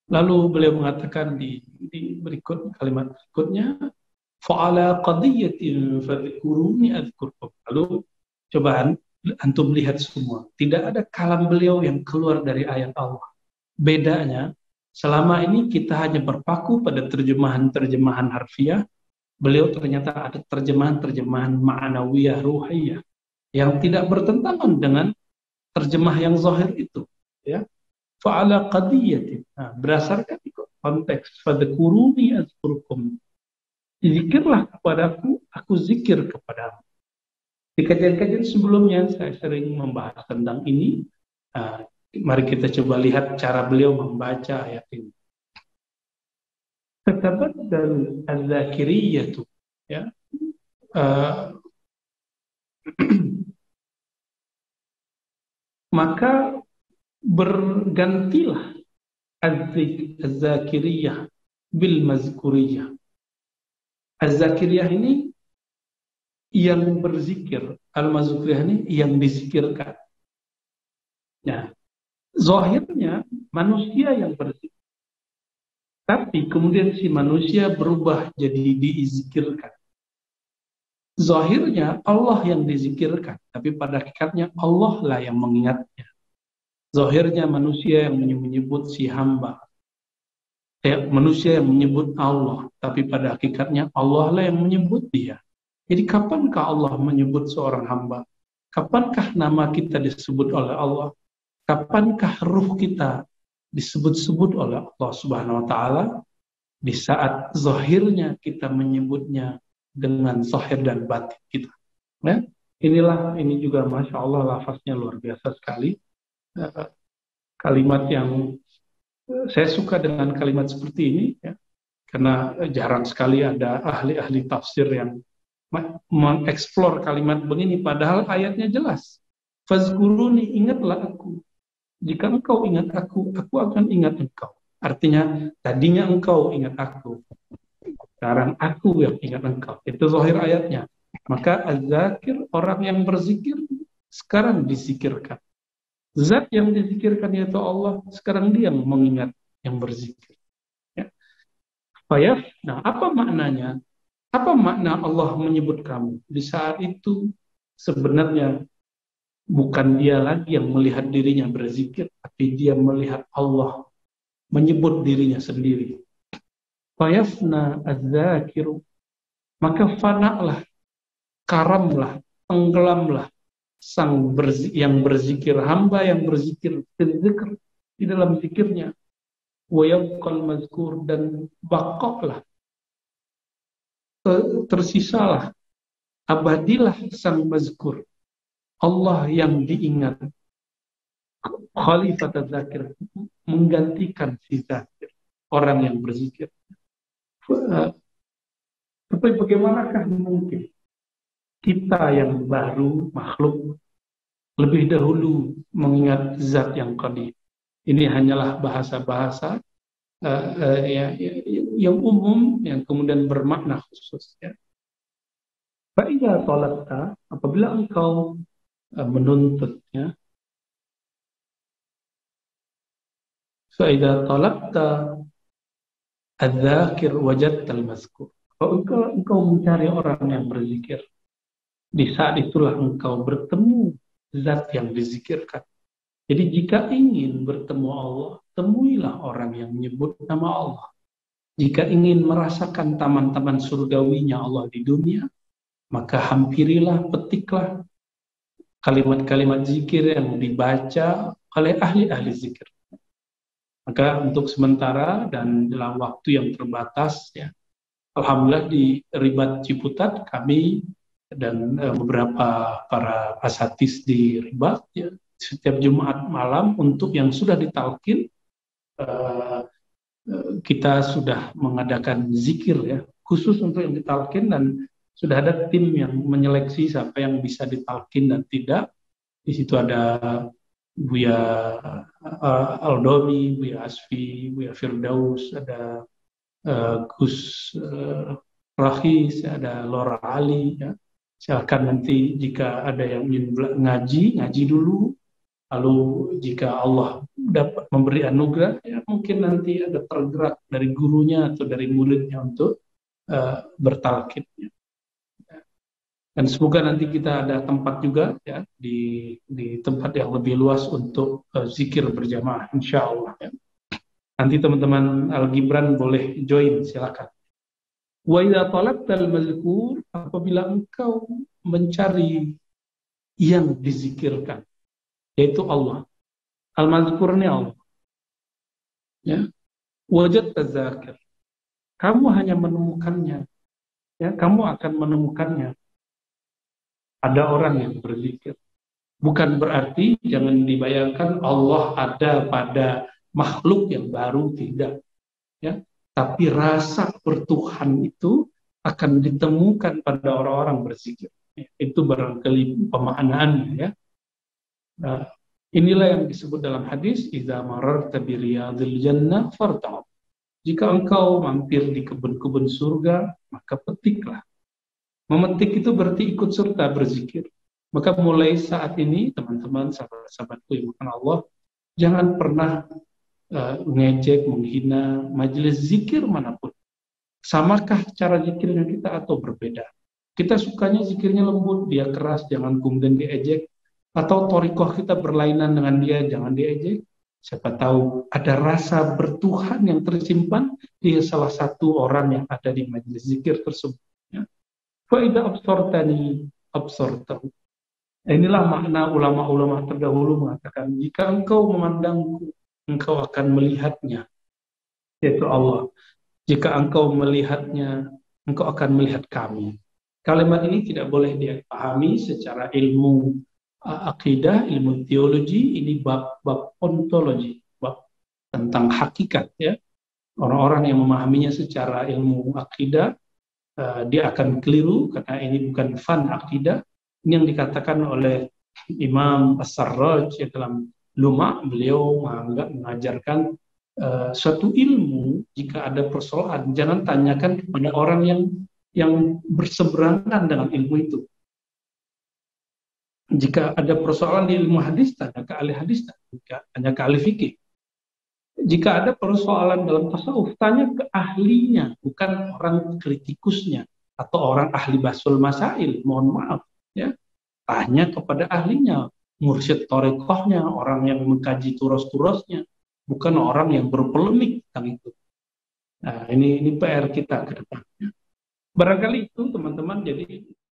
Lalu beliau mengatakan di kalimat berikutnya, fa'ala qadiyatin fadhkuruni adzkurkum. Lalu coba antum lihat semua. Tidak ada kalam beliau yang keluar dari ayat Allah. Bedanya, selama ini kita hanya berpaku pada terjemahan-terjemahan harfiah, beliau ternyata ada terjemahan-terjemahan ma'nawiyah, ruhiyah, yang tidak bertentangan dengan terjemah yang zahir itu. Ya. Fa'ala qadiyatin. Nah, berdasarkan konteks, fadhkuruni adzkurkum. Zikirlah kepadaku, aku zikir kepadamu. Di kajian-kajian sebelumnya saya sering membahas tentang ini. Nah, mari kita coba lihat cara beliau membaca ayat ini. Tatabaddal az-zakiriyatu, ya. Uh, maka bergantilah az-zakiriyah bil mazkuriyah. Az-zakiriyah ini yang berzikir, al-mazkuriyah ini yang dizikirkan. Nah, zahirnya manusia yang berzikir. Tapi kemudian si manusia berubah jadi dizikirkan. Zahirnya Allah yang dizikirkan, tapi pada hakikatnya Allah lah yang mengingatnya. Zahirnya manusia yang menyebut si hamba. Manusia yang menyebut Allah, tapi pada hakikatnya Allah lah yang menyebut dia. Jadi kapankah Allah menyebut seorang hamba? Kapankah nama kita disebut oleh Allah? Kapankah ruh kita disebut-sebut oleh Allah Subhanahu wa taala? Di saat zahirnya kita menyebutnya dengan zahir dan batin kita. Ya? Ini juga Masya Allah lafaznya luar biasa sekali. Kalimat yang saya suka dengan kalimat seperti ini, ya, karena jarang sekali ada ahli-ahli tafsir yang mengeksplor kalimat begini, padahal ayatnya jelas. Fazkuruni, ingatlah aku. Jika engkau ingat aku akan ingat engkau. Artinya, tadinya engkau ingat aku. Sekarang aku yang ingat engkau. Itu zahir ayatnya. Maka az-zakir, orang yang berzikir, sekarang dizikirkan. Zat yang dizikirkan yaitu Allah, sekarang dia yang mengingat yang berzikir. Ya. Nah, apa maknanya? Apa makna Allah menyebut kamu? Di saat itu sebenarnya bukan dia lagi yang melihat dirinya berzikir, tapi dia melihat Allah menyebut dirinya sendiri. Fayafna az-zakiru, maka fanalah, karamlah, tenggelamlah yang berzikir, hamba yang berzikir di dalam zikirnya. Wa yabqal mazkur, dan bakoklah, tersisalah, abadilah sang mazkur, Allah yang diingat. Khalifat az-zakir, menggantikan si zakir, orang yang berzikir. Tapi bagaimanakah mungkin kita yang baru, makhluk, lebih dahulu mengingat zat yang qadim? Ini hanyalah bahasa-bahasa yang umum, yang kemudian bermakna khusus. Ya. Fa'idha talabta, apabila engkau menuntutnya, fa'idha talabta az-zakir wajadtal mazkur. Kalau engkau mencari orang yang berzikir, di saat itulah engkau bertemu zat yang dizikirkan. Jadi jika ingin bertemu Allah, temuilah orang yang menyebut nama Allah. Jika ingin merasakan taman-taman surgawinya Allah di dunia, maka hampirilah, petiklah kalimat-kalimat zikir yang dibaca oleh ahli-ahli zikir. Maka untuk sementara dan dalam waktu yang terbatas, ya, alhamdulillah di Ribat Ciputat kami dan beberapa para asatis di Ribat, ya, setiap Jumat malam untuk yang sudah ditalkin, kita sudah mengadakan zikir, ya, khusus untuk yang ditalkin, dan sudah ada tim yang menyeleksi siapa yang bisa ditalkin dan tidak. Di situ ada Buya Aldomi, Buya Asfi, Buya Firdaus, ada Gus Rahis, ada Lora Ali. Ya. Silakan nanti jika ada yang ingin ngaji dulu. Lalu jika Allah dapat memberi anugerah, ya mungkin nanti ada tergerak dari gurunya atau dari muridnya untuk bertalqin. Dan semoga nanti kita ada tempat juga ya di tempat yang lebih luas untuk zikir berjamaah, insya Allah. Ya. Nanti teman-teman Al-Gibran boleh join, silakan. Wa idza talabtal mazkur, apabila engkau mencari yang dizikirkan, yaitu Allah. Al-mazkur ini Allah. Ya. Wajad tazakir. Kamu hanya menemukannya. Ya, kamu akan menemukannya. Ada orang yang berzikir. Bukan berarti jangan dibayangkan Allah ada pada makhluk yang baru, tidak. Ya. Tapi rasa bertuhan itu akan ditemukan pada orang-orang berzikir. Itu barangkali pemaknaannya. Ya. Nah, inilah yang disebut dalam hadis, idza mararta bi riyadil jannah farta'u. Jika engkau mampir di kebun-kebun surga, maka petiklah. Memetik itu berarti ikut serta berzikir. Maka mulai saat ini, teman-teman, sahabat-sahabatku yang bukan Allah, jangan pernah ngejek, menghina majelis zikir manapun. Samakah cara zikirnya kita atau berbeda? Kita sukanya zikirnya lembut, dia keras, jangan kemudian diejek. Atau torikoh kita berlainan dengan dia, jangan diejek. Siapa tahu ada rasa bertuhan yang tersimpan di salah satu orang yang ada di majelis zikir tersebut. Faidah absortani absortahu. Inilah makna ulama-ulama terdahulu mengatakan, jika engkau memandangku, engkau akan melihatnya, yaitu Allah. Jika engkau melihatnya, engkau akan melihat kami. Kalimat ini tidak boleh dipahami secara ilmu akidah, ilmu teologi, ini bab ontologi, bab tentang hakikat. Ya. Orang-orang yang memahaminya secara ilmu akidah, dia akan keliru karena ini bukan fan akidah. Ini yang dikatakan oleh Imam As-Sarraj ya, dalam Luma, beliau mengajarkan suatu ilmu, jika ada persoalan jangan tanyakan kepada orang yang berseberangan dengan ilmu itu. Jika ada persoalan di ilmu hadis, tanya ke ahli hadis, tanya ke ahli fikih. Jika ada persoalan dalam tasawuf, tanya ke ahlinya, bukan orang kritikusnya atau orang ahli basul masail. Mohon maaf, ya. Tanya kepada ahlinya, mursyid torekohnya, orang yang mengkaji turos-turosnya, bukan orang yang berpolemik tentang itu. Nah, ini PR kita ke depannya. Barangkali itu teman-teman, jadi